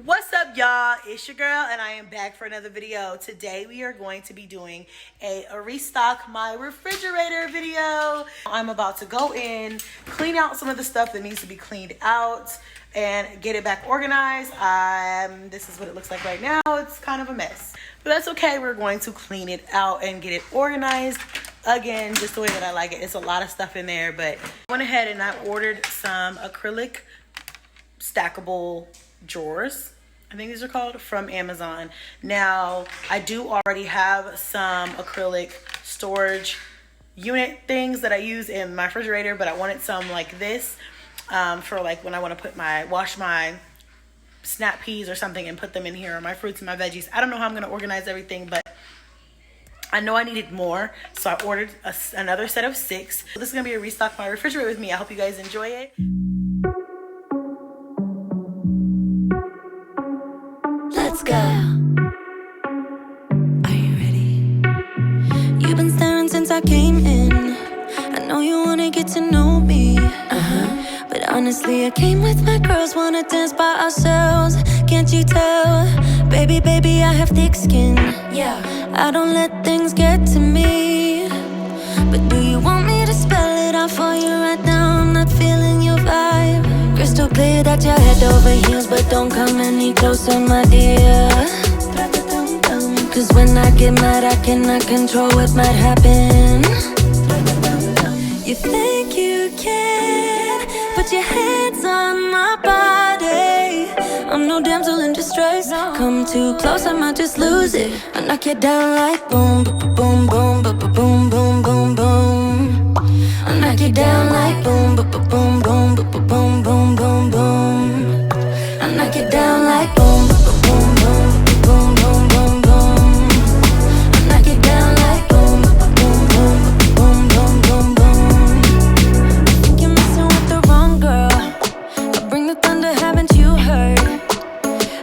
What's up, y'all? It's your girl and I am back for another video. Today we are going to be doing a restock my refrigerator video. I'm about to go in, clean out some of the stuff that needs to be cleaned out and get it back organized. This is what it looks like right now. It's kind of a mess, but that's okay. We're going to clean it out and get it organized again, just the way that I like it. It's a lot of stuff in there, but I went ahead and I ordered some acrylic stackable drawers, I think these are called, from Amazon. Now I do already have some acrylic storage unit things that I use in my refrigerator, but I wanted some like this for like when I want to put wash my snap peas or something and put them in here, or my fruits and my veggies. I don't know how I'm going to organize everything, but I know I needed more, so I ordered another set of 6. So this is going to be a restock my refrigerator with me. I hope you guys enjoy it. Let's go. Are you ready? You've been staring since I came in. I know you wanna get to know me. But honestly, I came with my girls, wanna dance by ourselves. Can't you tell? Baby, I have thick skin. Yeah, I don't let things get to me. But do you want me to spell it out for you right now? I'm not feeling your vibe. Crystal clear that you're head over heels, but don't come any closer, my dear. Cause when I get mad, I cannot control what might happen. You think you can put your hands on my body. I'm no damsel in distress. Come too close, I might just lose it. I knock you down like boom, boom, boom, boom, boom, boom, boom, boom. I knock you down like boom, boom, boom, boom, boom, boom, boom, boom, boom. I knock you down like boom, boom, boom, boom, boom, boom, boom. I knock you down like boom, boom, boom, boom, boom, boom, boom. I think you're messing with the wrong girl. I bring the thunder, haven't you heard?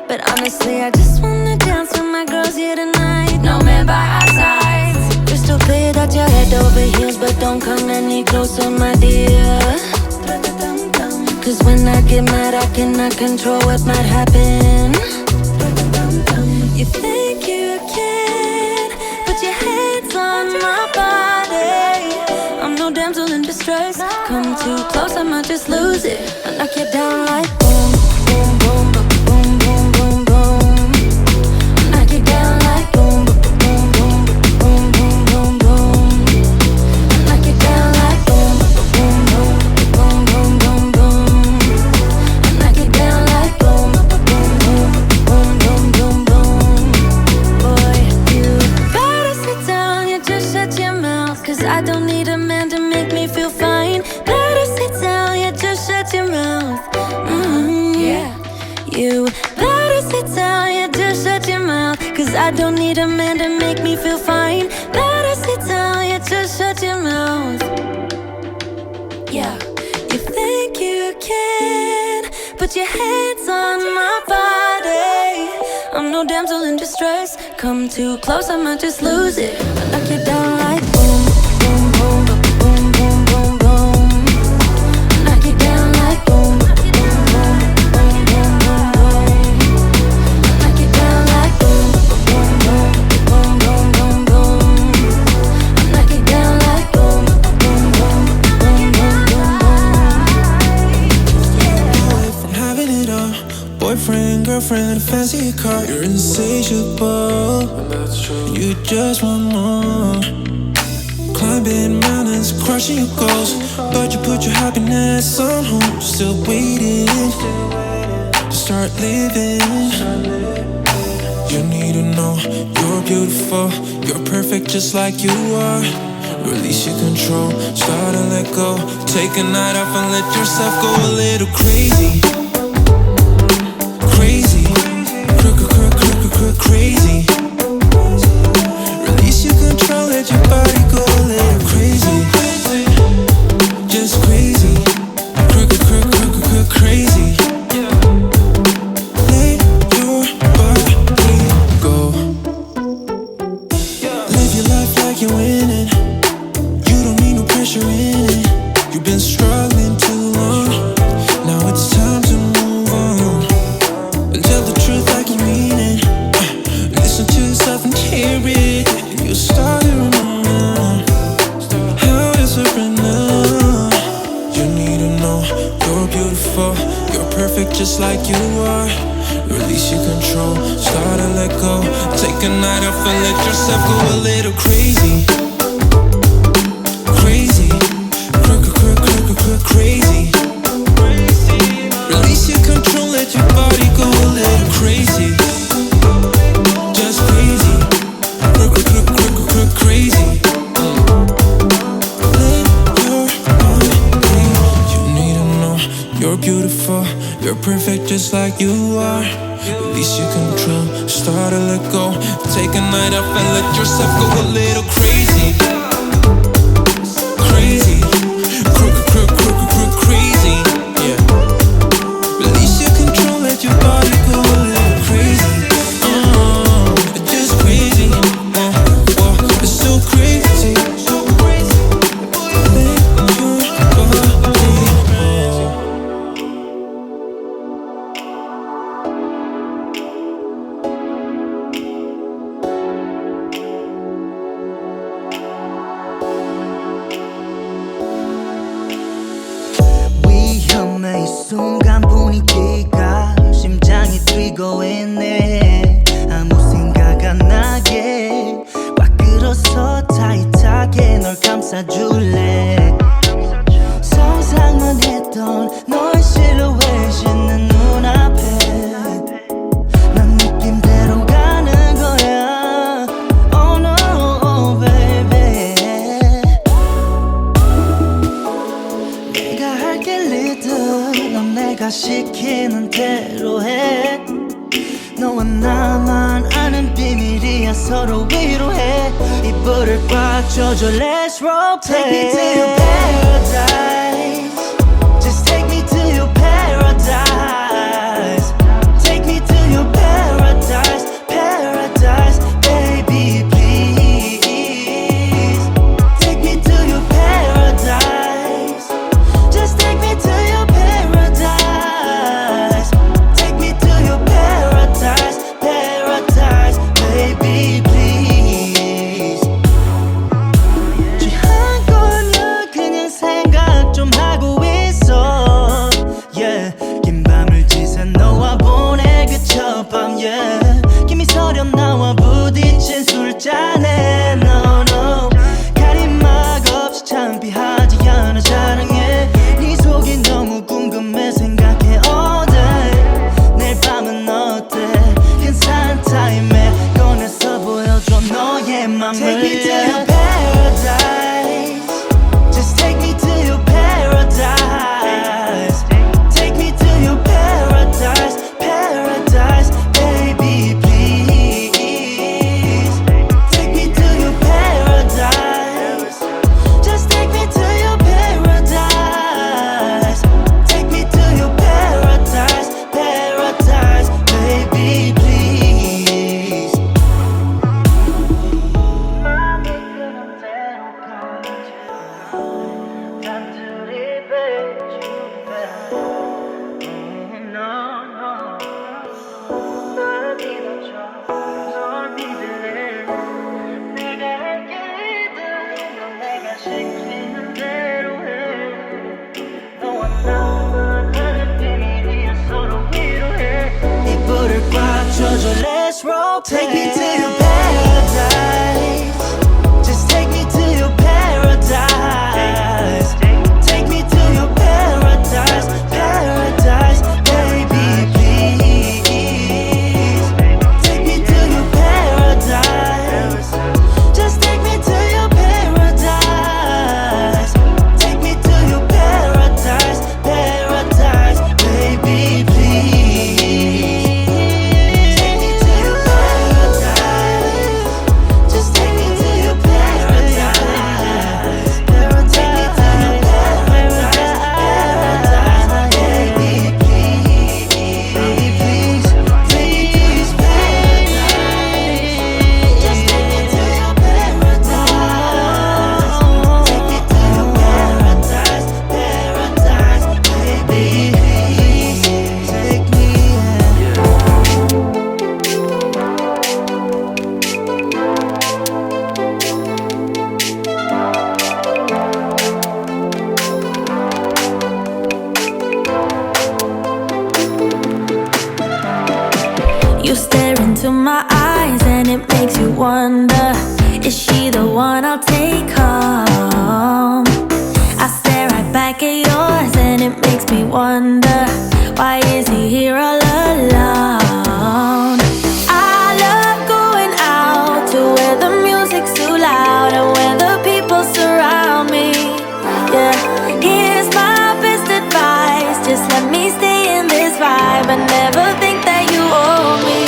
But honestly, I just wanna dance with my girls here tonight. No man by our sides. Crystal clear that you're head over heels, but don't come any closer, my dear. Cause when I get mad, I cannot control what might happen. You think you can put your hands on my body. I'm no damsel in distress. Come too close, I might just lose it. I knock you down like boom, boom, boom, boom, boom, boom, boom. I knock you down like boom, boom, boom, boom, boom, boom, boom. I knock you down like boom, boom, boom, boom, boom, boom, boom. I knock you down like boom, boom, boom, boom, boom, boom, boom. Boy, you better sit down, you just shut your mouth. Cause I don't need a man to make me feel fine. Better sit down, you just shut your mouth. Yeah. You better sit down, you just shut your mouth. Cause I don't need a man to make me feel fine. Better sit down, you just shut your mouth. Yeah. You think you can put your hands on my body. I'm no damsel in distress. Come too close, I might just lose it. I knock you down like boom, boom, boom, boom, boom, boom, boom. I knock you down like boom, boom, boom, boom, boom, boom, boom. I knock you down like boom, boom, boom, boom, boom, boom, boom. I knock you down like boom, boom, boom, boom, boom, boom, boom. From having it all, boyfriend, girlfriend, a fancy car, you're insatiable, and that's true. You just want more. Climbing mountains, crushing your goals, but you put your happiness on hold. Still waiting to start living. You need to know you're beautiful, you're perfect just like you are. Release your control, start to let go. Take a night off and let yourself go a little crazy. Crazy, crazy. Release your control, let your body go a little crazy. Just crazy, crazy. Let your body go. Live your life like you're winning. You don't need no pressure in it. You've been struggling too long. Now it's time to just like you are. Release your control, start to let go. Take a night off and let yourself go a little crazy. Crazy, crazy. Release your control, let your body go a little crazy. Just crazy, crazy. Let your body be. You need to know you're beautiful, you're perfect just like you are. Release your control, start to let go. Take a night off and let yourself go a little crazy. Crazy, crazy, yeah. Release your control, let your body go a little crazy. Just crazy, it's so crazy. Let your body. 이 순간 분위기가 심장이 뛰고 있네. 아무 생각 안 나게 꽉 끌어서 타이트하게 널 감싸줄래. 상상만 했던 너의 실루엣이 내 눈앞에. 난 느낌대로 가는 거야. Oh no baby. 내가 할게 리듬, 넌 내가 시키는 대로 해. 너와 나만 아는 비밀이야, 서로 위로해. 이불을 꽉 져줘, let's roll. Take me to your paradise. Just take me to your paradise. Take me to your paradise, paradise, baby please. Take me to your paradise. Just take me to your paradise. Take me to your paradise, paradise, baby please. 취한 거냐 그냥 생각 좀 하고 있어. Yeah, 긴 밤을 지새 너와 보내 그 첫 밤. Yeah, 김이 서려 나와 부딪힌 술잔에. No no, 가림막 없이 창피하지 않아 자랑해. 네 속이 너무 궁금해 생각해 all day. 내일 밤은 어때? 괜찮은 타임에 꺼내서 보여줘 너의 맘을. Take me to your paradise. Just take me to your paradise. Take me to your paradise, paradise, baby please. Take me to your paradise. Just take me to your paradise. Take me to your paradise, paradise, baby please. 마음이 그런 대로 가지. 단둘이 배주배. No no, 널 믿어줘, 널 믿을래. 내가 할게 리듬, 넌 내가 시키는 대로 해. 너와 나만 하는 비밀이야, 서로 위로해. 이불을 꽉 져줘, let's roll. Take me to your paradise. Just take me to your paradise. Take me to your paradise, paradise, baby please. Take me to your paradise. Just take me to your paradise. Take me to your paradise, paradise, baby please. Take me to your paradise. You stare into my eyes and it makes you wonder, is she the one I'll take home? I stare right back at yours and it makes me wonder, why is he here all alone? I love going out to where the music's too loud and where the people surround me. Yeah, here's my best advice, just let me stay in this vibe and never think that you owe me.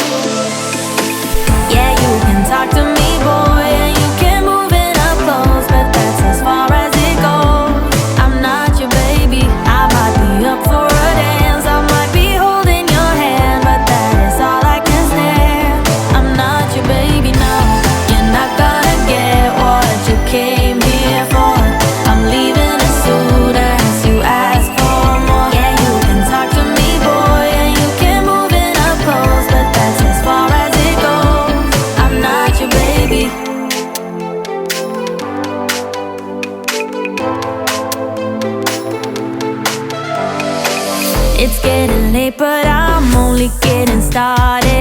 Yeah, you can talk to me, boy, and you can move in up close, but that's as far as it goes. I'm not your baby, I might be up for a dance, I might be holding your hand, but that is all I can stand. I'm not your baby, no, you're not gonna get what you came here for. I'm leaving as soon as you ask for more. Yeah, you can talk to me, boy, and you can move in up close, but that's as far as it goes. I'm not your baby. It's getting late, but I'm only getting started.